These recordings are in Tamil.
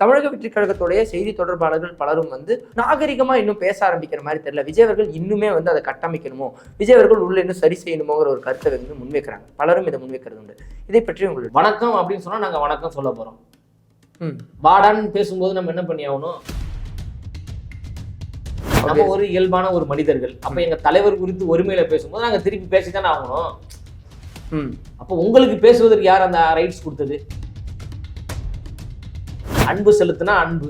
தமிழக வெற்றி கழகத்துடைய செய்தி தொடர்பாளர்கள் பலரும் நாகரிகமா இன்னும் பேச ஆரம்பிக்கிற மாதிரி தெரியல. விஜய் அவர்கள் இன்னுமே அதை கட்டமைக்கணுமோ, விஜய் அவர்கள் உள்ள இன்னும் சரி செய்யணுமோங்கிற ஒரு கருத்தை முன்வைக்கிறாங்க. பலரும் இதை முன்வைக்கிறது உண்டு. இதை பற்றி உங்களுக்கு வணக்கம் அப்படின்னு சொன்னா நாங்க வணக்கம் சொல்ல போறோம். வாடான்னு பேசும்போது நம்ம என்ன பண்ணி ஆகணும்? நம்ம ஒரு இயல்பான ஒரு மனிதர்கள். அப்ப எங்க தலைவர் குறித்து ஒருமையில பேசும்போது நாங்க திருப்பி பேசித்தானே ஆகணும். அப்ப உங்களுக்கு பேசுவதற்கு யார் அந்த ரைட்ஸ் கொடுத்தது? அன்பு செலுத்தினா அன்பு,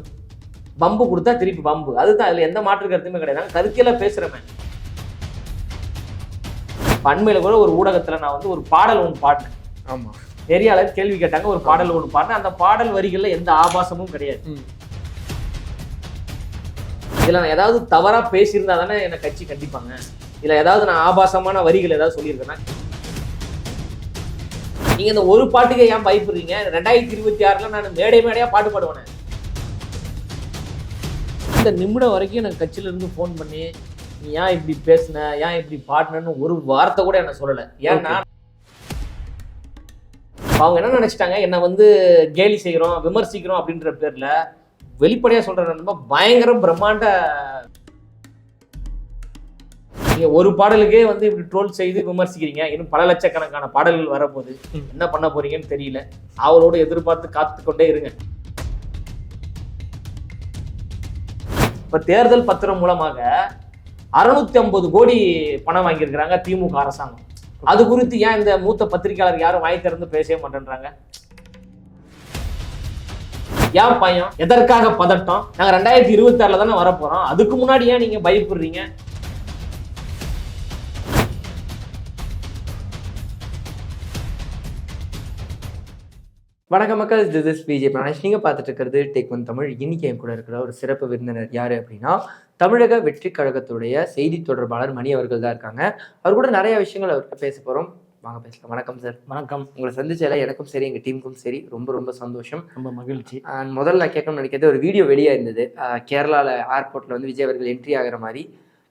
பம்பு கொடுத்தா திருப்பி பம்பு. அதுதான், அதுல எந்த மாற்று கருத்துமே கிடையாது. நாங்க கருத்தியெல்லாம் பேசுறேன். அண்மையில கூட ஒரு ஊடகத்துல நான் ஒரு பாடல் ஒன்று பாடினேன். ஆமா, நிறைய அளவு கேள்வி கேட்டாங்க. ஒரு பாடல் ஒன்று பாடினேன். அந்த பாடல் வரிகள்ல எந்த ஆபாசமும் கிடையாது. இதுல நான் ஏதாவது தவறா பேசியிருந்தா தானே என்னை கட்சி கண்டிப்பாங்க. இதுல ஏதாவது நான் ஆபாசமான வரிகள் ஏதாவது சொல்லியிருக்கேன்னா? நீங்க இந்த ஒரு பாட்டுக்கு ஏன் பயப்படுறீங்க? 2026 நான் மேடையா பாட்டு பாடுவேன். இந்த நிமிடம் வரைக்கும் எனக்கு கட்சியில இருந்து போன் பண்ணி நீ ஏன் இப்படி பேசுன, ஏன் இப்படி பாடினு ஒரு வார்த்தை கூட என்ன சொல்லலை. ஏன்னா அவங்க என்ன நினைச்சிட்டாங்க, என்னை கேலி செய்கிறோம், விமர்சிக்கிறோம் அப்படின்ற பேர்ல வெளிப்படையா சொல்ற நம்ம பயங்கர பிரம்மாண்ட நீங்க ஒரு பாடலுக்கே இப்படி ட்ரோல் செய்து விமர்சிக்கிறீங்க. இன்னும் பல லட்சக்கணக்கான பாடல்கள் வரப்போகுது. என்ன பண்ண போறீங்கன்னு தெரியல. அவளோடு எதிர்பார்த்து காத்து கொண்டே இருங்க. இப்ப தேர்தல் பத்திரம் மூலமாக 650 கோடி பணம் வாங்கியிருக்கிறாங்க திமுக அரசாங்கம். அது குறித்து ஏன் இந்த மூத்த பத்திரிகையாளர் யாரும் வாய் திறந்து பேசவே மாட்டேன்றாங்க? ஏன் பயம்? எதற்காக பதட்டம்? நாங்க 2026 தானே வரப்போறோம். அதுக்கு முன்னாடி ஏன் நீங்க பயப்படுறீங்க? வணக்கம் மக்கள், திஸ் இஸ் விஜய் பிரானேஷ். நீங்கள் பார்த்துட்டு இருக்கிறது டேக் ஒன் தமிழ். இன்னைக்கு என் கூட இருக்கிற ஒரு சிறப்பு விருந்தினர் யார் அப்படின்னா, தமிழக வெற்றி கழகத்துடைய செய்தி தொடர்பாளர் மணி அவர்கள் தான் இருக்காங்க. அவர் கூட நிறைய விஷயங்கள் அவர்கிட்ட பேச போகிறோம். வாங்க பேசலாம். வணக்கம் சார். வணக்கம். உங்களை சந்திச்சால எனக்கும் சரி, எங்கள் டீமுக்கும் சரி ரொம்ப ரொம்ப சந்தோஷம், ரொம்ப மகிழ்ச்சி. முதல்ல நான் கேட்கணும்னு நினைக்கிறது, ஒரு வீடியோ வெளியாக இருந்தது. கேரளாவில் ஏர்போர்ட்டில் விஜய் அவர்கள் என்ட்ரி ஆகிற மாதிரி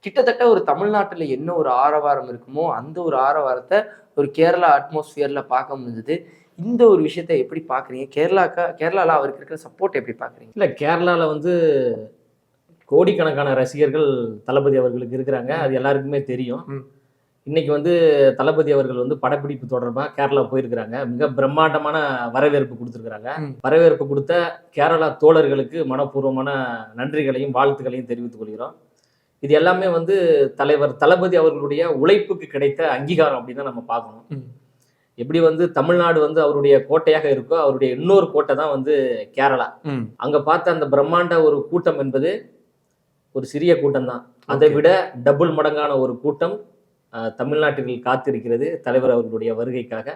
கிட்டத்தட்ட ஒரு தமிழ்நாட்டில் என்ன ஒரு ஆரவாரம் இருக்குமோ அந்த ஒரு ஆரவாரத்தை ஒரு கேரளா அட்மாஸ்பியரில் பார்க்க முடிஞ்சது. இந்த ஒரு விஷயத்தை எப்படி பார்க்குறீங்க? கேரளாவில் அவருக்கு இருக்கிற சப்போர்ட் எப்படி பார்க்குறீங்க? இல்லை, கேரளாவில் கோடிக்கணக்கான ரசிகர்கள் தளபதி அவர்களுக்கு இருக்கிறாங்க. அது எல்லாருக்குமே தெரியும். இன்னைக்கு தளபதி அவர்கள் படப்பிடிப்பு தொடர்பாக கேரளா போயிருக்கிறாங்க. மிக பிரம்மாண்டமான வரவேற்பு கொடுத்துருக்குறாங்க. வரவேற்பு கொடுத்த கேரளா தோழர்களுக்கு மனப்பூர்வமான நன்றிகளையும் வாழ்த்துக்களையும் தெரிவித்துக் கொள்கிறோம். இது எல்லாமே தலைவர் தளபதி அவர்களுடைய உழைப்புக்கு கிடைத்த அங்கீகாரம் அப்படின்னு தான் நம்ம பார்க்கணும். எப்படி தமிழ்நாடு அவருடைய கோட்டையாக இருக்கோ, அவருடைய இன்னொரு கோட்டை தான் கேரளா. அங்க பார்த்த அந்த பிரம்மாண்ட ஒரு கூட்டம் என்பது ஒரு சிறிய கூட்டம் தான். அதை விட டபுள் மடங்கான ஒரு கூட்டம் தமிழ்நாட்டில் காத்திருக்கிறது தலைவர் அவர்களுடைய வருகைக்காக.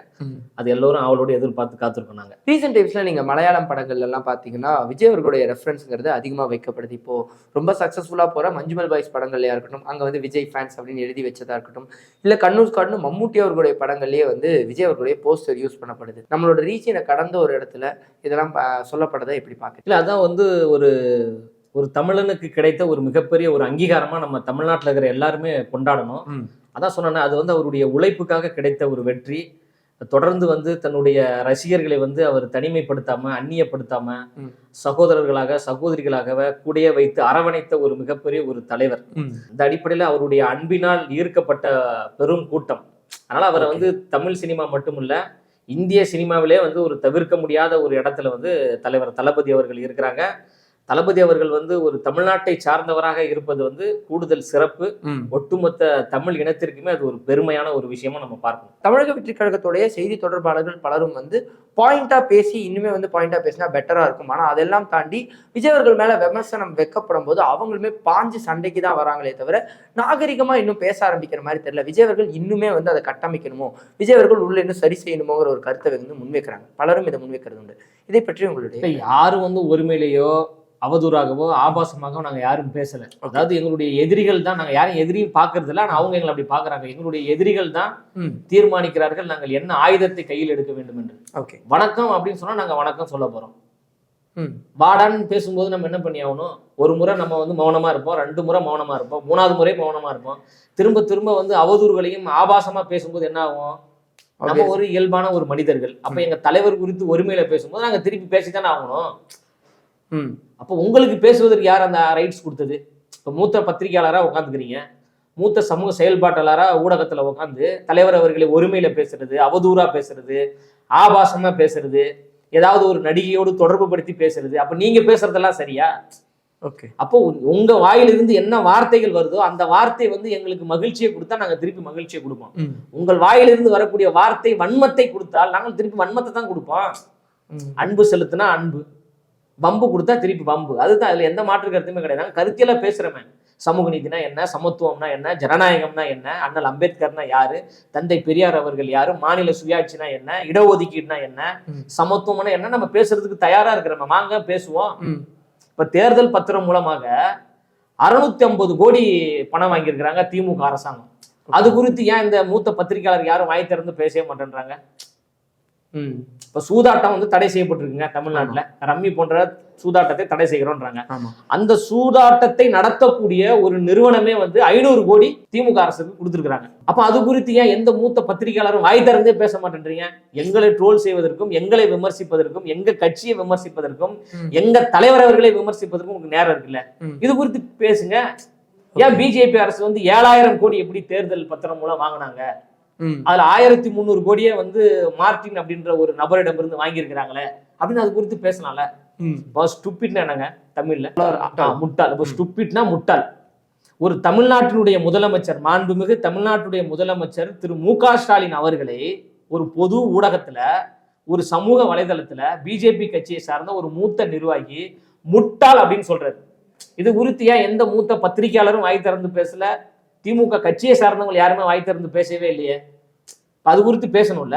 அது எல்லோரும் அவளோட எதிர்பார்த்து காத்திருக்கோம். நாங்க ரீசெண்ட் டைம்ஸ்ல நீங்க மலையாளம் படங்கள்ல எல்லாம் பாத்தீங்கன்னா விஜய் அவர்களுடைய ரெஃபரன்ஸ்ங்கிறது அதிகமா வைக்கப்படுது. இப்போ ரொம்ப சக்சஸ்ஃபுல்லா போற மஞ்சுமல் பாய்ஸ் படங்கள்லயா இருக்கட்டும், அங்க விஜய் ஃபேன்ஸ் அப்படின்னு எழுதி வச்சதா இருக்கட்டும், இல்ல கண்ணூர் கார்டுன்னு மம்முட்டி அவர்களுடைய படங்கள்லயே விஜய் அவர்களுடைய போஸ்டர் யூஸ் பண்ணப்படுது. நம்மளோட ரீச்சினை கடந்த ஒரு இடத்துல இதெல்லாம் சொல்லப்படுறதை எப்படி பாக்க? இல்ல, அதான் ஒரு தமிழனுக்கு கிடைத்த ஒரு மிகப்பெரிய ஒரு அங்கீகாரமா நம்ம தமிழ்நாட்டில் இருக்கிற எல்லாருமே கொண்டாடணும். அதான் சொன்னேன்னா, அது அவருடைய உழைப்புக்காக கிடைத்த ஒரு வெற்றி. தொடர்ந்து தன்னுடைய ரசிகர்களை அவர் தனிமைப்படுத்தாம, அந்நியப்படுத்தாம, சகோதரர்களாக சகோதரிகளாக கூடயே வைத்து அரவணைத்த ஒரு மிகப்பெரிய ஒரு தலைவர். இந்த அடிப்படையில் அவருடைய அன்பினால் ஈர்க்கப்பட்ட பெரும் கூட்டம். அதனால அவரை தமிழ் சினிமா மட்டுமில்ல, இந்திய சினிமாவிலே ஒரு தவிர்க்க முடியாத ஒரு இடத்துல தலைவர் தளபதி அவர்கள் இருக்கிறாங்க. தளபதி அவர்கள் ஒரு தமிழ்நாட்டை சார்ந்தவராக இருப்பது கூடுதல் சிறப்பு. ஒட்டுமொத்த தமிழ் இனத்திற்குமே அது ஒரு பெருமையான ஒரு விஷயமா நம்ம பார்க்கணும். தமிழக வெற்றி கழகத்துடைய செய்தி தொடர்பாளர்கள் பலரும் பாயிண்டா பேசி இன்னுமே பாயிண்டா பேசினா பெட்டரா இருக்கும். ஆனா அதெல்லாம் தாண்டி விஜய் அவர்கள் மேல விமர்சனம் வைக்கப்படும் போது அவங்களுமே பாஞ்சு சண்டைக்கு தான் வராங்களே தவிர நாகரிகமா இன்னும் பேச ஆரம்பிக்கிற மாதிரி தெரியல. விஜய் அவர்கள் இன்னுமே அதை கட்டமைக்கணுமோ, விஜய் அவர்கள் உள்ள இன்னும் சரி செய்யணுமோங்கிற ஒரு கருத்தை முன்வைக்கிறாங்க. பலரும் இதை முன்வைக்கிறது உண்டு. இதை பற்றி உங்களுடைய யாரும் ஒருமையிலேயோ அவதூறாகவோ ஆபாசமாகவோ நாங்க யாரும் பேசல. அதாவது எங்களுடைய எதிரிகள் தான், நாங்க யாரும் எதிரியும் பாக்குறது இல்லை. ஆனா அவங்க எங்களை அப்படி பாக்குறாங்க. எங்களுடைய எதிரிகள் தான் தீர்மானிக்கிறார்கள் நாங்கள் என்ன ஆயுதத்தை கையில் எடுக்க வேண்டும் என்று. வணக்கம் அப்படின்னு சொன்னா நாங்க வணக்கம் சொல்ல போறோம். வாடான்னு பேசும்போது நம்ம என்ன பண்ணி ஆகணும்? ஒரு முறை நம்ம மௌனமா இருப்போம், 2 முறை மௌனமா இருப்போம், 3வது முறை மௌனமா இருப்போம். திரும்ப திரும்ப அவதூறுகளையும் ஆபாசமா பேசும்போது என்ன ஆகும்? நம்ம ஒரு இயல்பான ஒரு மனிதர்கள். அப்ப எங்க தலைவர் குறித்து ஒருமையில பேசும்போது நாங்க திருப்பி பேசித்தானே ஆகணும். அப்போ உங்களுக்கு பேசுவதற்கு யார் அந்த ரைட்ஸ் கொடுத்தது? இப்போ மூத்த பத்திரிகையாளராக உட்காந்துக்கிறீங்க, மூத்த சமூக செயல்பாட்டாளராக ஊடகத்துல உட்காந்து தலைவர் அவர்களை ஒருமையில பேசுறது, அவதூறா பேசுறது, ஆபாசமா பேசுறது, ஏதாவது ஒரு நடிகையோடு தொடர்பு படுத்தி பேசுறது, அப்ப நீங்க பேசுறதெல்லாம் சரியா? ஓகே. அப்போ உங்க வாயிலிருந்து என்ன வார்த்தைகள் வருதோ அந்த வார்த்தை வந்து எங்களுக்கு மகிழ்ச்சியை கொடுத்தா நாங்க திருப்பி மகிழ்ச்சியை கொடுப்போம். உங்கள் வாயிலிருந்து வரக்கூடிய வார்த்தை வன்மத்தை கொடுத்தால் நாங்கள் திருப்பி வன்மத்தை தான் கொடுப்போம். அன்பு செலுத்தினா அன்பு, வம்பு கொடுத்தா திருப்பி வம்பு. அதுதான், அதுல எந்த மாற்று கருத்துமே கிடையாது. நாங்கள் கருத்தியலா பேசுறோமே. சமூக நீதினா என்ன, சமத்துவம்னா என்ன, ஜனநாயகம்னா என்ன, அண்ணல் அம்பேத்கர்னா யாரு, தந்தை பெரியார் அவர்கள் யாரு, மாநில சுயாட்சினா என்ன, இடஒதுக்கீடுனா என்ன, சமத்துவம்னா என்ன, நம்ம பேசுறதுக்கு தயாரா இருக்கிறோம். வாங்க பேசுவோம். இப்ப தேர்தல் பத்திரம் மூலமாக 650 கோடி பணம் வாங்கியிருக்கிறாங்க திமுக அரசாங்கம். அது குறித்து ஏன் இந்த மூத்த பத்திரிகையாளர் யாரும் வாய் திறந்து பேசவே மாட்டேன்றாங்க? இப்ப சூதாட்டம் வந்து தடை செய்யப்பட்டிருக்குங்க தமிழ்நாட்டுல. ரம்மி போன்ற சூதாட்டத்தை தடை செய்கிறோம்ன்றாங்க. அந்த சூதாட்டத்தை நடத்தக்கூடிய ஒரு நிறுவனமே வந்து 500 கோடி திமுக அரசுக்கு கொடுத்துருக்காங்க. அப்ப அது குறித்து ஏன் எந்த மூத்த பத்திரிகையாளரும் வாய் திறந்தே பேச மாட்டேன்றீங்க? எங்களை ட்ரோல் செய்வதற்கும், எங்களை விமர்சிப்பதற்கும், எங்க கட்சியை விமர்சிப்பதற்கும், எங்க தலைவர் அவர்களை விமர்சிப்பதற்கும் உங்களுக்கு நேரம் இருக்குல்ல? இது குறித்து பேசுங்க. ஏன் பிஜேபி அரசு வந்து 7000 கோடி எப்படி தேர்தல் பத்திரம் மூலம் வாங்கினாங்க? அதுல 1300 கோடியே வந்து மார்டின் அப்படின்ற ஒரு நபரிடம் இருந்து வாங்கியிருக்கிறாங்களே அப்படின்னு அது குறித்து பேசலாம்ல. ஸ்டூபிட்னா என்னங்க தமிழ்ல? முட்டாள். ஸ்டூபிட்னா முட்டாள். ஒரு தமிழ்நாட்டினுடைய முதலமைச்சர், மாண்புமிகு தமிழ்நாட்டுடைய முதலமைச்சர் திரு மு.க. ஸ்டாலின் அவர்களை ஒரு பொது ஊடகத்துல, ஒரு சமூக வலைதளத்துல பிஜேபி கட்சியை சார்ந்த ஒரு மூத்த நிர்வாகி முட்டாள் அப்படின்னு சொல்றாரு. இது குறித்து ஏன் எந்த மூத்த பத்திரிகையாளரும் வாய் திறந்து பேசல? திமுக கட்சியை சார்ந்தவங்க யாருமே வாய் திறந்து பேசவே இல்லையே. அது குறித்து பேசணும்ல.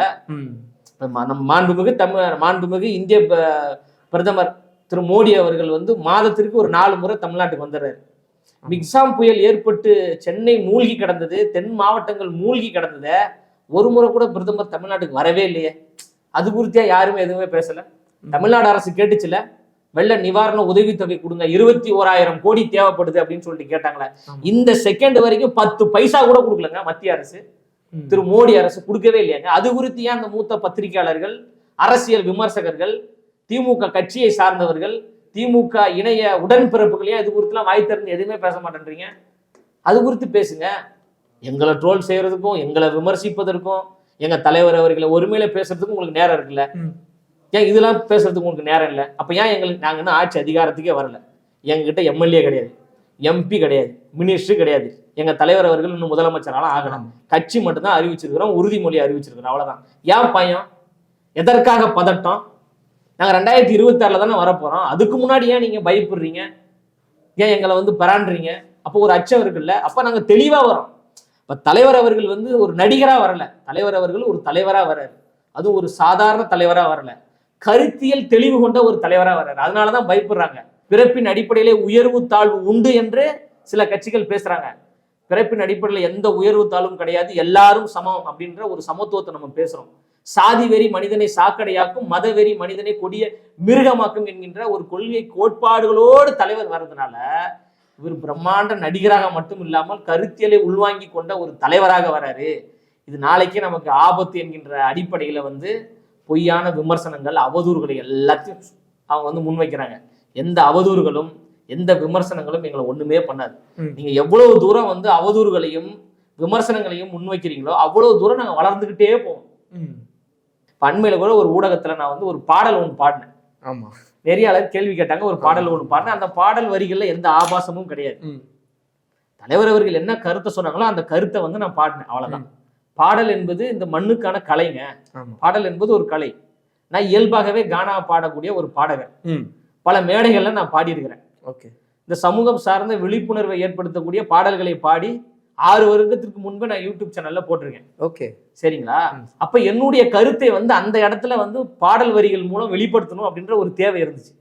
மாண்புமிகு இந்திய பிரதமர் திரு மோடி அவர்கள் வந்து மாதத்திற்கு ஒரு 4 முறை தமிழ்நாட்டுக்கு வந்துடுறாரு. மிக்சாம் புயல் ஏற்பட்டு சென்னை மூழ்கி கிடந்தது, தென் மாவட்டங்கள் மூழ்கி கிடந்தது, ஒரு முறை கூட பிரதமர் தமிழ்நாட்டுக்கு வரவே இல்லையே. அது குறித்தியா யாருமே எதுவுமே பேசல. தமிழ்நாடு அரசு கேட்டுச்சுல, வெள்ள நிவாரண உதவித்தொகை கொடுங்க, 21,000 கோடி தேவைப்படுது அப்படின்னு சொல்லிட்டு கேட்டாங்களே. இந்த செகண்ட் வரைக்கும் 10 பைசா கூட கொடுக்கலங்க மத்திய அரசு, திரு மோடி அரசு கொடுக்கவே இல்லையாங்க. அது குறித்து ஏன் அந்த மூத்த பத்திரிகையாளர்கள், அரசியல் விமர்சகர்கள், திமுக கட்சியை சார்ந்தவர்கள், திமுக இணைய உடன்பிறப்புகளையும் இது குறித்துலாம் வாய் திறந்து எதுவுமே பேச மாட்டேன்றீங்க? அது குறித்து பேசுங்க. எங்களை ட்ரோல் செய்யறதுக்கும், எங்களை விமர்சிப்பதற்கும், எங்க தலைவர் அவர்களை ஒருமையில பேசுறதுக்கும் உங்களுக்கு நேரம் இருக்குல்ல? ஏன் இதெல்லாம் பேசுறதுக்கு உங்களுக்கு நேரம் இல்லை? அப்ப ஏன் எங்களுக்கு, நாங்க இன்னும் ஆட்சி அதிகாரத்துக்கே வரல, எங்ககிட்ட எம்எல்ஏ கிடையாது, எம்பி கிடையாது, மினிஸ்டர் கிடையாது, எங்க தலைவர் அவர்கள் இன்னும் முதலமைச்சராலும் ஆகலாம், கட்சி மட்டும்தான் அறிவிச்சிருக்கிறோம், உறுதிமொழி அறிவிச்சிருக்கிறோம், அவ்வளவுதான். ஏன் பயம்? எதற்காக பதட்டம்? நாங்க 2026 தானே வரப்போறோம். அதுக்கு முன்னாடி ஏன் நீங்க பயப்படுறீங்க? ஏன் எங்களை வந்து பராண்டுறீங்க? அப்போ ஒரு அச்சம் இருக்குல்ல. அப்ப நாங்க தெளிவா வரோம். இப்ப தலைவர் அவர்கள் வந்து ஒரு நடிகரா வரல, தலைவர் அவர்கள் ஒரு தலைவரா வர்றாரு. அதுவும் ஒரு சாதாரண தலைவரா வரல, கருத்தியல் தெளிவு கொண்ட ஒரு தலைவரா வர்றாரு. அதனாலதான் பயப்படுறாங்க. பிறப்பின் அடிப்படையிலே உயர்வு தாழ்வு உண்டு என்று சில கட்சிகள் பேசுறாங்க. பிறப்பின் அடிப்படையில் எந்த உயர்வு தாழ்வும் கிடையாது, எல்லாரும் சமம் அப்படின்ற ஒரு சமத்துவத்தை நம்ம பேசுறோம். சாதி வெறி மனிதனை சாக்கடையாக்கும், மத வெறி மனிதனை கொடிய மிருகமாக்கும் என்கின்ற ஒரு கொள்கை கோட்பாடுகளோடு தலைவர் வர்றதுனால இவர் பிரம்மாண்ட நடிகராக மட்டும் இல்லாமல் கருத்தியலை உள்வாங்கி கொண்ட ஒரு தலைவராக வராரு. இது நாளைக்கே நமக்கு ஆபத்து என்கின்ற அடிப்படையில வந்து பொய்யான விமர்சனங்கள், அவதூறுகளை எல்லாத்தையும் அவங்க வந்து முன்வைக்கிறாங்க. எந்த அவதூறுகளும் எந்த விமர்சனங்களும் எங்களை ஒண்ணுமே பண்ணாது. நீங்க எவ்வளவு தூரம் வந்து அவதூறுகளையும் விமர்சனங்களையும் முன்வைக்கிறீங்களோ அவ்வளவு தூரம் நாங்க வளர்ந்துகிட்டே போவோம். அண்மையில கூட ஒரு ஊடகத்துல நான் வந்து ஒரு பாடல் ஒன்று பாடினேன். ஆமா, நிறைய அளவு கேள்வி கேட்டாங்க. ஒரு பாடல் ஒன்று பாடினேன். அந்த பாடல் வரிகள்ல எந்த ஆபாசமும் கிடையாது. தலைவர் அவர்கள் என்ன கருத்தை சொன்னாங்களோ அந்த கருத்தை வந்து நான் பாடினேன், அவ்வளவுதான். பாடல் என்பது இந்த மண்ணுக்கான கலைங்க. பாடல் என்பது ஒரு கலை. நான் இயல்பாகவே கானா பாடக்கூடிய ஒரு பாடகர். பல மேடைகள்ல நான் பாடியிருக்கிறேன். இந்த சமூகம் சார்ந்த விழிப்புணர்வை ஏற்படுத்தக்கூடிய பாடல்களை பாடி 6 வருடத்திற்கு முன்பு நான் யூடியூப் சேனல்ல போட்டிருக்கேன். சரிங்களா? அப்ப என்னுடைய கருத்தை வந்து அந்த இடத்துல வந்து பாடல் வரிகள் மூலம் வெளிப்படுத்தணும் அப்படின்ற ஒரு தேவை இருந்துச்சு.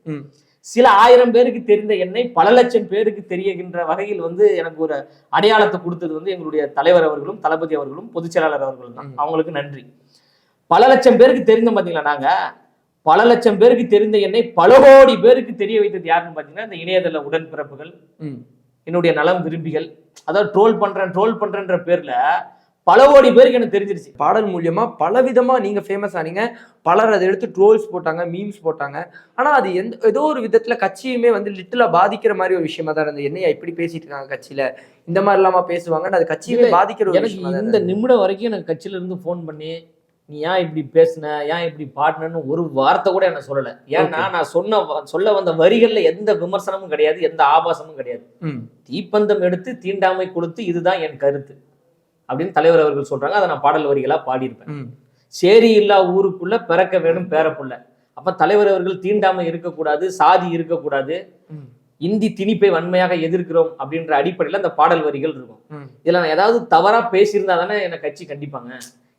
சில 1000 பேருக்கு தெரிந்த என்னை பல லட்சம் பேருக்கு தெரிகின்ற வகையில் வந்து எனக்கு ஒரு அடையாளத்தை கொடுத்தது வந்து எங்களுடைய தலைவர் அவர்களும், தளபதி அவர்களும், பொதுச் செயலாளர் அவர்களும் தான். அவங்களுக்கு நன்றி. பல லட்சம் பேருக்கு தெரிந்த பாத்தீங்களா, நாங்க பல லட்சம் பேருக்கு தெரிந்த என்னை பல கோடி பேருக்கு தெரிய வைத்தது யாருன்னு பாத்தீங்கன்னா இந்த இணையதள உடன்பிறப்புகள், என்னுடைய நலம் விரும்பிகள். அதாவது ட்ரோல் பண்றேன்ற பேர்ல பல கோடி பேருக்கு எனக்கு தெரிஞ்சிருச்சு. பாடல் மூலியமா பலவிதமா நீங்க ஃபேமஸ் ஆனீங்க. பலர் அதை எடுத்து ட்ரோல்ஸ் போட்டாங்க, மீம்ஸ் போட்டாங்க. ஆனா அது ஏதோ ஒரு விதத்துல கட்சியுமே வந்து லிட்டிலா பாதிக்கிற மாதிரி ஒரு விஷயமா தான் இருந்தது. என்னையா இப்படி பேசிட்டு இருக்காங்க கட்சியில, இந்த மாதிரி இல்லாம பேசுவாங்க, அது கட்சியுமே பாதிக்கிற ஒரு எனக்கு விஷயம். இந்த நிமிடம் வரைக்கும் எனக்கு கட்சியில இருந்து ஃபோன் பண்ணி நீ ஏன் இப்படி பேசுன, ஏன் இப்படி பாடினன்னு ஒரு வார்த்தை கூட என்ன சொல்லல. ஏன்னா நான் சொல்ல வந்த வரிகள்ல எந்த விமர்சனமும் கிடையாது, எந்த ஆபாசமும் கிடையாது. தீப்பந்தம் எடுத்து தீண்டாமை கொடுத்து இதுதான் என் கருத்து அப்படின்னு தலைவர் அவர்கள் சொல்றாங்க. அதை நான் பாடல் வரிகளா பாடியிருப்பேன். சேரி இல்லா ஊருக்குள்ள பிறக்க வேணும் பேரப்புள்ள. அப்ப தலைவர் அவர்கள் தீண்டாமை இருக்கக்கூடாது, சாதி இருக்கக்கூடாது, இந்தி திணிப்பை வன்மையாக எதிர்க்கிறோம் அப்படின்ற அடிப்படையில அந்த பாடல் வரிகள் இருக்கும். இதுல நான் ஏதாவது தவறா பேசியிருந்தா தானே என்னை கட்சி கண்டிப்பாங்க.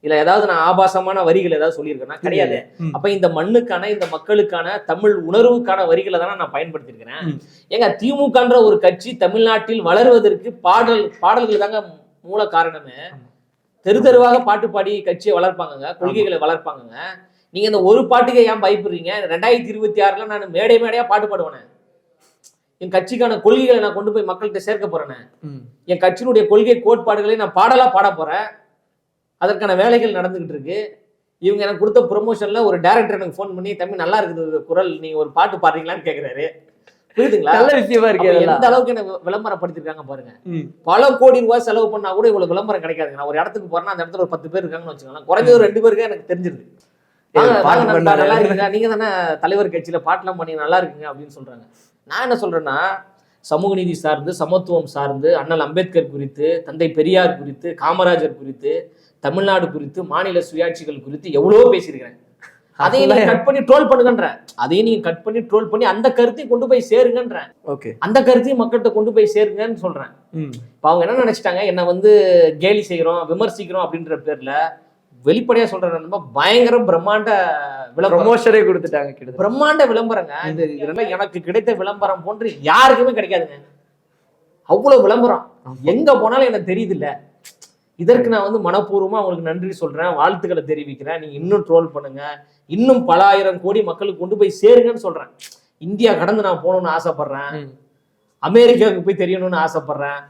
இல்ல ஏதாவது நான் ஆபாசமான வரிகள் ஏதாவது சொல்லியிருக்கேன்னா கிடையாது. அப்ப இந்த மண்ணுக்கான, இந்த மக்களுக்கான, தமிழ் உணர்வுக்கான வரிகளை தானே நான் பயன்படுத்தியிருக்கிறேன். ஏங்க திமுகன்ற ஒரு கட்சி தமிழ்நாட்டில் வளர்வதற்கு பாடல்கள் தாங்க மூல காரணமே. தெருவாக பாட்டு பாடி கட்சியை வளர்ப்பாங்க, கொள்கைகளை வளர்ப்பாங்க. நீங்க இந்த ஒரு பாட்டுக்கு ஏன் பயப்படுறீங்க? 2026 நான் மேடையா பாட்டு பாடுவேன். என் கட்சிக்கான கொள்கைகளை நான் கொண்டு போய் மக்கள்கிட்ட சேர்க்க போறேன். என் கட்சியினுடைய கொள்கை கோட்பாடுகளை நான் பாடலா பாட போறேன். அதற்கான வேலைகள் நடந்துகிட்டு இருக்கு. இவங்க எனக்கு கொடுத்த ப்ரொமோஷன்ல ஒரு டைரக்டர் எனக்கு ஃபோன் பண்ணி, தம்பி நல்லா இருக்குது குரல், நீங்க ஒரு பாட்டு பாடுறீங்களான்னு கேக்குறாரு. புரியுதுங்களா? நல்ல விஷயமா இருக்கு. எந்த அளவுக்கு எனக்கு விளம்பரப்படுத்திருக்காங்க பாருங்க. பல கோடி ரூபாய் செலவு பண்ணா கூட இவ்வளவு விளம்பரம் கிடைக்காதுங்க. நான் ஒரு இடத்துக்கு போறேன்னா அந்த இடத்துல ஒரு 10 பேர் இருக்காங்கன்னு வச்சுக்கோங்களேன். குறைஞ்ச ஒரு 2 பேருக்கு எனக்கு தெரிஞ்சிருது. நல்லா இருக்குங்க, நீங்க தானே தலைவர் கட்சியில பாட்டுலாம் பண்ணி நல்லா இருக்குங்க அப்படின்னு சொல்றாங்க. நான் என்ன சொல்றேன்னா, சமூக நீதி சார்ந்து, சமத்துவம் சார்ந்து, அண்ணல் அம்பேத்கர் குறித்து, தந்தை பெரியார் குறித்து, காமராஜர் குறித்து, தமிழ்நாடு குறித்து, மாநில சுயாட்சிகள் குறித்து எவ்வளவோ பேசியிருக்கிறேன். அதையும் நீங்க கட் பண்ணி ட்ரோல் பண்ணுங்கன்ற, அதையும் நீங்க கட் பண்ணி ட்ரோல் பண்ணி அந்த கருத்தையும் கொண்டு போய் சேருங்கன்ற, அந்த கருத்தையும் மக்கள்கிட்ட கொண்டு போய் சேருங்கன்னு சொல்றேன். இப்ப அவங்க என்ன நினைச்சிட்டாங்க, என்ன வந்து கேலி செய்யறோம், விமர்சிக்கிறோம் அப்படின்ற பேர்ல வெளிப்படையா சொல்றேன், பயங்கர பிரம்மாண்ட விளம்பரமே கொடுத்துட்டாங்க. பிரம்மாண்ட விளம்பரங்க. இது எனக்கு கிடைத்த விளம்பரம் போன்று யாருக்குமே கிடைக்காதுங்க. அவ்வளவு விளம்பரம் எங்க போனாலும் எனக்கு தெரியுது இல்ல. இதற்கு நான் வந்து மனப்பூர்வமா அவங்களுக்கு நன்றி சொல்றேன், வாழ்த்துக்களை தெரிவிக்கிறேன். நீங்க இன்னும் ட்ரோல் பண்ணுங்க, இன்னும் பல ஆயிரம் கோடி மக்களுக்கு கொண்டு போய் சேருங்கன்னு சொல்றேன். இந்தியா கடந்து நான் போகணும்னு ஆசைப்படுறேன், அமெரிக்காவுக்கு போய் தெரியணும்னு ஆசைப்படுறேன்,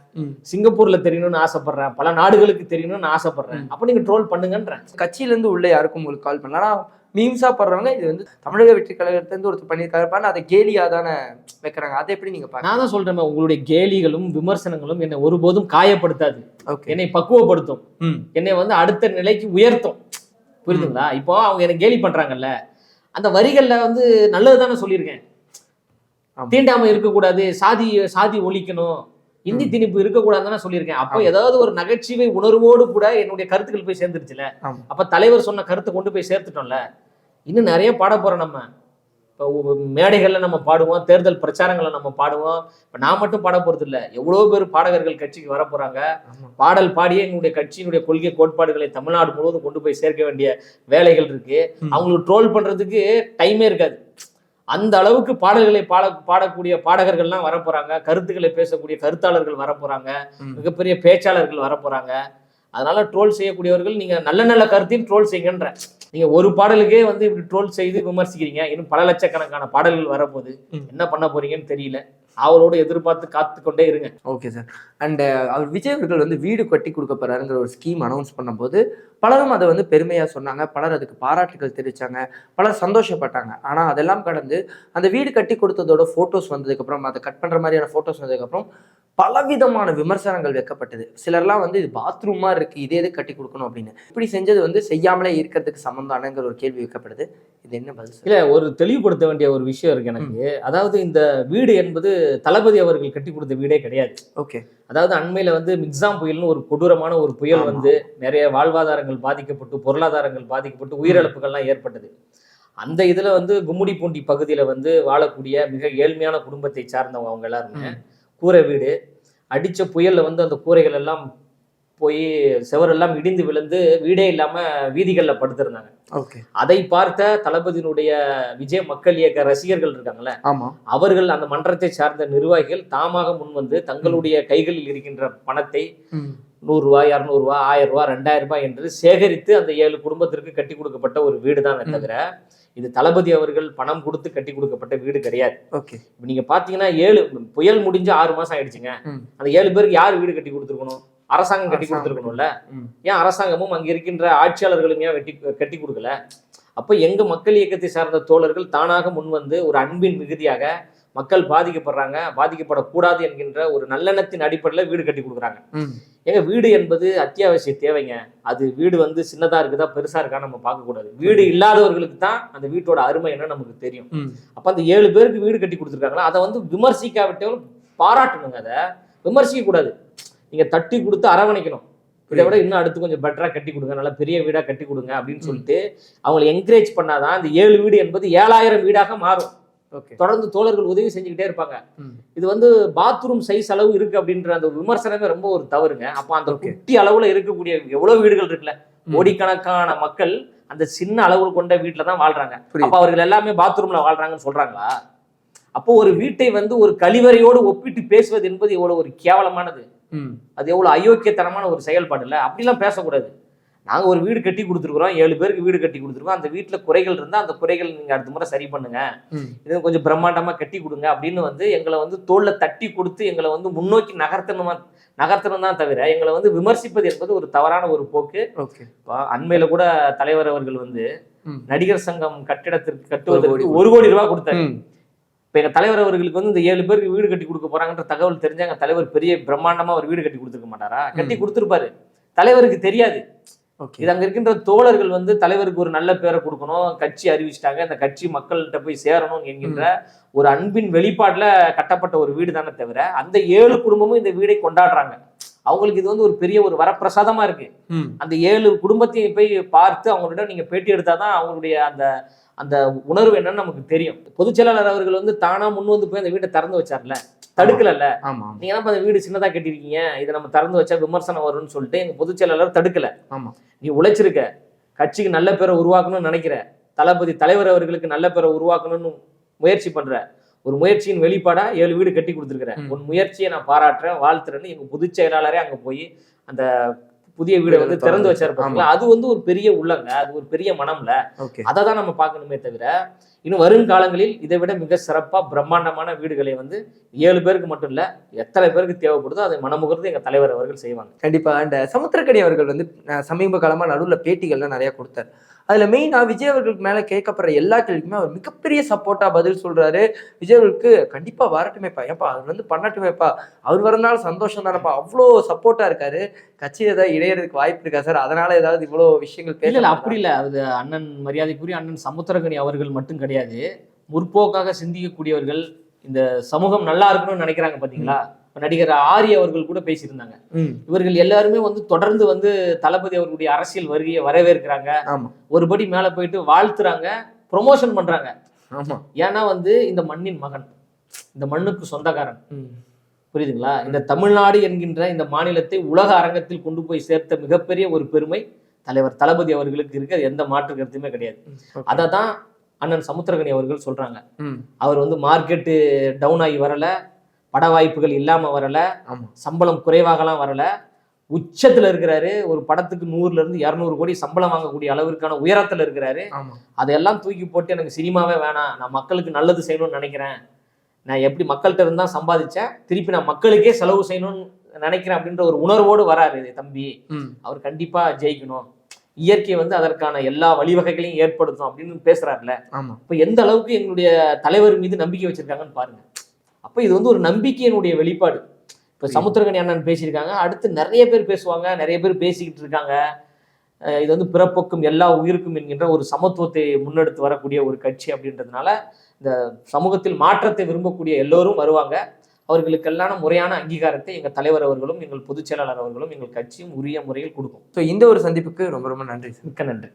சிங்கப்பூர்ல தெரியணும்னு ஆசைப்படுறேன், பல நாடுகளுக்கு தெரியணும்னு ஆசைப்படுறேன். அப்ப நீங்க ட்ரோல் பண்ணுங்கன்றேன். கட்சியில இருந்து உள்ள யாருக்கும் உங்களுக்கு கால் பண்ணலாம். ஆனா மீம்ஸா படுறவங்க இது வந்து தமிழக வெற்றி கழகத்திலிருந்து ஒருத்தர் பண்ணியிருக்காரு, அதை கேலியா தானே வைக்கிறாங்க. அதை எப்படி நீங்க பாருங்க? நான் தான் சொல்றேன், உங்களுடைய கேலிகளும் விமர்சனங்களும் என்னை ஒருபோதும் காயப்படுத்தாது, என்னை பக்குவப்படுத்தும், என்னை வந்து அடுத்த நிலைக்கு உயர்த்தும். புரியுதுங்களா? இப்போ அவங்க என்ன கேலி பண்றாங்கல்ல, அந்த வரிகள்ல வந்து நல்லது தானே சொல்லியிருக்கேன். தீண்டாமை இருக்கக்கூடாது, சாதி ஒழிக்கணும், இந்தி திணிப்பு இருக்கக்கூடாதுன்னு சொல்லியிருக்கேன். அப்போ ஏதாவது ஒரு நகைச்சுவை உணர்வோடு கூட என்னுடைய கருத்துக்கள் போய் சேர்ந்துருச்சுல. அப்ப தலைவர் சொன்ன கருத்தை கொண்டு போய் சேர்த்துட்டோம்ல. இன்னும் நிறைய பாட போறோம். நம்ம இப்போ மேடைகள்ல நம்ம பாடுவோம், தேர்தல் பிரச்சாரங்களை நம்ம பாடுவோம். இப்ப நான் மட்டும் பாட போறது இல்லை, எவ்வளவு பேர் பாடகர்கள் கட்சிக்கு வர போறாங்க. பாடல் பாடியே எங்களுடைய கட்சியினுடைய கொள்கை கோட்பாடுகளை தமிழ்நாடு முழுவதும் கொண்டு போய் சேர்க்க வேண்டிய வேலைகள் இருக்கு. அவங்களுக்கு ட்ரோல் பண்றதுக்கு டைமே இருக்காது. அந்த அளவுக்கு பாடல்களை பாடக்கூடிய பாடகர்கள்லாம் வரப்போறாங்க, கருத்துக்களை பேசக்கூடிய கருத்தாளர்கள் வரப்போறாங்க, மிகப்பெரிய பேச்சாளர்கள் வரப்போறாங்க. அதனால ட்ரோல் செய்யக்கூடியவர்கள் நீங்க நல்ல நல்ல கருத்தையும் ட்ரோல் செய்யுங்கன்ற. நீங்க ஒரு பாடலுக்கே வந்து இப்படி ட்ரோல் செய்து விமர்சிக்கிறீங்க, இன்னும் பல லட்சக்கணக்கான பாடல்கள் வரப்போகுது, என்ன பண்ண போறீங்கன்னு தெரியல. அவளோட எதிர்பார்த்து காத்து கொண்டே இருங்க. Okay sir. அண்ட் அவர் விஜய் அவர்கள் வந்து வீடு கட்டி கொடுக்க போறாருங்கிற ஒரு ஸ்கீம் அனௌன்ஸ் பண்ணும்போது பலரும் அதை வந்து பெருமையா சொன்னாங்க, பலர் அதுக்கு பாராட்டுகள் தெரிவிச்சாங்க, பலர் சந்தோஷப்பட்டாங்க. ஆனா அதெல்லாம் கடந்து அந்த வீடு கட்டி கொடுத்ததோட போட்டோஸ் வந்ததுக்கு அப்புறம், அதை கட் பண்ற மாதிரியான போட்டோஸ் வந்ததுக்கு அப்புறம் பலவிதமான விமர்சனங்கள் வைக்கப்பட்டது. சிலர்லாம் வந்து இது பாத்ரூமா இருக்கு, இதே எது கட்டி கொடுக்கணும் அப்படின்னு. இப்படி செஞ்சது வந்து செய்யாமலே இருக்கிறதுக்கு சம்பந்தானங்கிற ஒரு கேள்வி வைக்கப்படுது. இது என்ன பதில்? இல்ல, ஒரு தெளிவுபடுத்த வேண்டிய ஒரு விஷயம் இருக்கு எனக்கு. அதாவது இந்த வீடு என்பது தளபதி அவர்கள் கட்டி கொடுத்த வீடே கிடையாது. ஓகே. அதாவது அண்மையில வந்து மிக்ஸாம் புயல்னு ஒரு கொடூரமான ஒரு புயல் வந்து நிறைய வாழ்வாதாரங்கள் பாதிக்கப்பட்டு, பொருளாதாரங்கள் பாதிக்கப்பட்டு, உயிரிழப்புகள்லாம் ஏற்பட்டது. அந்த இதுல வந்து கும்முடிப்பூண்டி பகுதியில வந்து வாழக்கூடிய மிக ஏழ்மையான குடும்பத்தை சார்ந்தவங்க அவங்க எல்லாருமே கூரை வீடு. அடிச்ச புயல்ல வந்து அந்த கூரைகள் எல்லாம் போய் செவரெல்லாம் இடிந்து விழுந்து வீடே இல்லாம வீதிகள்ல படுத்திருந்தாங்க. அதை பார்த்த தளபதியினுடைய விஜய் மக்கள் இயக்க ரசிகர்கள் இருக்காங்கல்ல, அவர்கள் அந்த மன்றத்தை சார்ந்த நிர்வாகிகள் தாமாக முன் வந்து தங்களுடைய கைகளில் இருக்கின்ற பணத்தை 100 ரூபாய், 200 ரூபாய், 1000 ரூபாய், 2000 ரூபாய் என்று சேகரித்து அந்த 7 குடும்பத்திற்கு கட்டி கொடுக்கப்பட்ட ஒரு வீடு தான். தவிர இது தளபதி அவர்கள் பணம் கொடுத்து கட்டி கொடுக்கப்பட்ட வீடு கிடையாது. இப்ப நீங்க பாத்தீங்கன்னா புயல் முடிஞ்சு 6 மாசம் ஆயிடுச்சுங்க. அந்த 7 பேருக்கு யார் வீடு கட்டி கொடுத்துருக்கணும்? அரசாங்கம் கட்டி கொடுத்துருக்கணும்ல. ஏன் அரசாங்கமும் அங்க இருக்கின்ற ஆட்சியாளர்களும் ஏன் கட்டி கொடுக்கல? அப்ப எங்க மக்கள் இயக்கத்தை சார்ந்த தோழர்கள் தானாக முன்வந்து ஒரு அன்பின் மிகுதியாக மக்கள் பாதிக்கப்படுறாங்க, பாதிக்கப்படக்கூடாது என்கின்ற ஒரு நல்லெண்ணத்தின் அடிப்படையில் வீடு கட்டி கொடுக்குறாங்க. ஏங்க வீடு என்பது அத்தியாவசிய தேவைங்க. அது வீடு வந்து சின்னதா இருக்குதா பெருசா இருக்கா நம்ம பார்க்கக்கூடாது. வீடு இல்லாதவர்களுக்கு தான் அந்த வீட்டோட அருமை என்ன நமக்கு தெரியும். அப்ப அந்த 7 பேருக்கு வீடு கட்டி கொடுத்துருக்காங்களா, அதை வந்து விமர்சிக்காவிட்டாலும் பாராட்டணுங்க. அதை விமர்சிக்க கூடாது, நீங்க தட்டி கொடுத்து அரவணைக்கணும். இதை விட இன்னும் அடுத்து கொஞ்சம் பெட்டரா கட்டி கொடுங்க, நல்லா பெரிய வீடா கட்டி கொடுங்க அப்படின்னு சொல்லிட்டு அவங்களை என்கரேஜ் பண்ணாதான் இந்த 7 வீடு என்பது 7000 வீடாக மாறும். தொடர்ந்து தோழர்கள் உதவி செஞ்சுக்கிட்டே இருப்பாங்க. இது வந்து பாத்ரூம் சைஸ் அளவு இருக்கு அப்படின்ற அந்த விமர்சனமே ரொம்ப ஒரு தவறுங்க. அப்ப அந்த குட்டி அளவுல இருக்கக்கூடிய எவ்வளவு வீடுகள் இருக்குல்ல, கோடிக்கணக்கான மக்கள் அந்த சின்ன அளவு கொண்ட வீட்டுல தான் வாழ்றாங்க. அப்ப அவர்கள் எல்லாமே பாத்ரூம்ல வாழ்றாங்கன்னு சொல்றாங்களா? அப்போ ஒரு வீட்டை வந்து ஒரு கழிவறையோடு ஒப்பிட்டு பேசுவது என்பது எவ்வளவு ஒரு கேவலமானது, அது எவ்வளவு அயோக்கியத்தனமான ஒரு செயல்பாடு இல்ல. அப்படிலாம் பேசக்கூடாது. நாங்க ஒரு வீடு கட்டி கொடுத்துருக்குறோம், 7 பேருக்கு வீடு கட்டி கொடுத்துருக்கோம். அந்த வீட்டுல குறைகள் இருந்தா அந்த குறைகள் நீங்க அடுத்த முறை சரி பண்ணுங்க, இது கொஞ்சம் பிரம்மாண்டமா கட்டி கொடுங்க அப்படின்னு வந்து எங்களை வந்து தோல்ல தட்டி கொடுத்து எங்களை வந்து முன்னோக்கி நகர்த்தணும் தான் தவிர எங்களை வந்து விமர்சிப்பது என்பது ஒரு தவறான ஒரு போக்கு. அண்மையில கூட தலைவர் அவர்கள் வந்து நடிகர் சங்கம் கட்டிடத்திற்கு கட்டுவதற்கு 1 கோடி ரூபாய் கொடுத்தாரு. இப்ப எங்க தலைவர் அவர்களுக்கு வந்து இந்த 7 பேருக்கு வீடு கட்டி கொடுக்க போறாங்கன்ற தகவல் தெரிஞ்சா எங்க தலைவர் பெரிய பிரம்மாண்டமா ஒரு வீடு கட்டி கொடுத்துருக்க மாட்டாரா? கட்டி கொடுத்துருப்பாரு, தலைவருக்கு தெரியாது. இது அங்க இருக்கின்ற தோழர்கள் வந்து தலைவருக்கு ஒரு நல்ல பேரை கொடுக்கணும், கட்சி அறிவிச்சிட்டாங்க, இந்த கட்சி மக்கள்கிட்ட போய் சேரணும் என்கின்ற ஒரு அன்பின் வெளிப்பாடுல கட்டப்பட்ட ஒரு வீடு தானே தவிர அந்த 7 குடும்பமும் இந்த வீடை கொண்டாடுறாங்க. அவங்களுக்கு இது வந்து ஒரு பெரிய ஒரு வரப்பிரசாதமா இருக்கு. அந்த 7 குடும்பத்தையும் போய் பார்த்து அவங்களோட நீங்க பேட்டி எடுத்தாதான் அவங்களுடைய அந்த அந்த உணர்வு என்னன்னு நமக்கு தெரியும். பொதுச் செயலாளர் அவர்கள் வந்து தானா முன் வந்து போய் அந்த வீட்டை திறந்து வச்சார்ல, தடுக்கல. நீங்க தான் அந்த வீடு சின்னதா கட்டிருக்கீங்க, இதை நம்ம திறந்து வச்சா விமர்சனம் வரும்னு சொல்லிட்டு எங்க பொதுச் செயலாளர் தடுக்கல. நீ உழைச்சிருக்க, கட்சிக்கு நல்ல பேரை உருவாக்கணும்னு நினைக்கிற, தளபதி தலைவர் அவர்களுக்கு நல்ல பேரை உருவாக்கணும்னு முயற்சி பண்ற, ஒரு முயற்சியின் வெளிப்பாடா 7 வீடு கட்டி கொடுத்துருக்கிறேன், உன் முயற்சியை நான் பாராட்டுறேன், வாழ்த்துறேன்னு எங்க பொதுச் செயலாளரே அங்க போய் அந்த புதிய வீடை வந்து திறந்து வச்சிருப்பாங்களா. அது வந்து ஒரு பெரிய உள்ளங்க, அது ஒரு பெரிய மனம்ல. அதை தான் நம்ம பார்க்கணுமே தவிர இன்னும் வரும் காலங்களில் இதை விட மிக சிறப்பா பிரம்மாண்டமான வீடுகளை வந்து 7 பேருக்கு மட்டும் இல்ல, எத்தனை பேருக்கு தேவைப்படுதோ அதை மனமுகர்ந்து எங்க தலைவர் அவர்கள் செய்வாங்க. கண்டிப்பா. அந்த சமுத்திரக்கனி அவர்கள் வந்து சமீப காலமா நடுவுல பேட்டிகள்லாம் நிறைய கொடுத்தாரு. அதுல மெயினா விஜய் அவர்களுக்கு மேல கேட்கப்படுற எல்லா கேள்விக்குமே அவர் மிகப்பெரிய சப்போர்ட்டா பதில் சொல்றாரு. விஜய் அவர்களுக்கு கண்டிப்பா வரட்டுமேப்பா, ஏப்பா அவர் வந்து பண்ணட்டுமேப்பா, அவர் வரனால சந்தோஷம் தானப்பா, அவ்வளோ சப்போர்ட்டா இருக்காரு. கட்சி ஏதாவது இடையறதுக்கு வாய்ப்பு இருக்கா சார்? அதனால ஏதாவது இவ்வளவு விஷயங்கள் பேசல? அப்படி இல்ல, அது அண்ணன் மரியாதைக்குரிய அண்ணன் சமுத்திரக்கனி அவர்கள் மட்டும் கிடையாது, முற்போக்காக சிந்திக்கக்கூடியவர்கள், இந்த சமூகம் நல்லா இருக்கணும்னு நினைக்கிறாங்க பாத்தீங்களா. நடிகர் ஆரி அவர்கள் கூட பேசியிருந்தாங்க. இவர்கள் எல்லாருமே வந்து தொடர்ந்து வந்து தளபதி அவர்களுடைய அரசியல் வருகையை வரவேற்கிறாங்க, ஒருபடி மேல போயிட்டு வாழ்த்துறாங்க, ப்ரொமோஷன் பண்றாங்க. ஏன்னா வந்து இந்த மண்ணின் மகன், இந்த மண்ணுக்கு சொந்தக்காரன், புரியுதுங்களா? இந்த தமிழ்நாடு என்கின்ற இந்த மாநிலத்தை உலக அரங்கத்தில் கொண்டு போய் சேர்த்த மிகப்பெரிய ஒரு பெருமை தலைவர் தளபதி அவர்களுக்கு இருக்கு, அது எந்த மாற்று கருத்துமே கிடையாது. அதை தான் அண்ணன் சமுத்திரக்கனி அவர்கள் சொல்றாங்க. அவர் வந்து மார்க்கெட்டு டவுன் ஆகி வரல, பட வாய்ப்புகள் இல்லாம வரல, சம்பளம் குறைவாகலாம் வரல, உச்சத்துல இருக்கிறாரு. ஒரு படத்துக்கு 100ல இருந்து 200 கோடி சம்பளம் வாங்கக்கூடிய அளவிற்கான உயரத்துல இருக்கிறாரு. அதையெல்லாம் தூக்கி போட்டு எனக்கு சினிமாவே வேணாம், நான் மக்களுக்கு நல்லது செய்யணும்னு நினைக்கிறேன், நான் எப்படி மக்கள்கிட்ட இருந்தா சம்பாதிச்சேன், திருப்பி நான் மக்களுக்கே செலவு செய்யணும்னு நினைக்கிறேன் அப்படின்ற ஒரு உணர்வோடு வராரு தம்பி. அவர் கண்டிப்பா ஜெயிக்கணும், இயற்கை வந்து அதற்கான எல்லா வழிவகைகளையும் ஏற்படுத்தும் அப்படின்னு பேசுறாருல. இப்ப எந்த அளவுக்கு எங்களுடைய தலைவர் மீது நம்பிக்கை வச்சிருக்காங்கன்னு பாருங்க. அப்ப இது வந்து ஒரு நம்பிக்கையினுடைய வெளிப்பாடு. இப்ப சமுத்திரக்கனி அண்ணன் பேசியிருக்காங்க, அடுத்து நிறைய பேர் பேசுவாங்க, நிறைய பேர் பேசிக்கிட்டு இருக்காங்க. இது வந்து பிறப்போக்கும் எல்லா உயிருக்கும் என்கின்ற ஒரு சமத்துவத்தை முன்னெடுத்து வரக்கூடிய ஒரு கட்சி அப்படின்றதுனால இந்த சமூகத்தில் மாற்றத்தை விரும்பக்கூடிய எல்லோரும் வருவாங்க. அவர்களுக்கெல்லாம் முறையான அங்கீகாரத்தை எங்கள் தலைவர் அவர்களும் எங்கள் பொதுச் செயலாளர் அவர்களும் எங்கள் கட்சியும் உரிய முறையில் கொடுக்கும். ஸோ இந்த ஒரு சந்திப்புக்கு ரொம்ப ரொம்ப நன்றி. மிக்க நன்றி.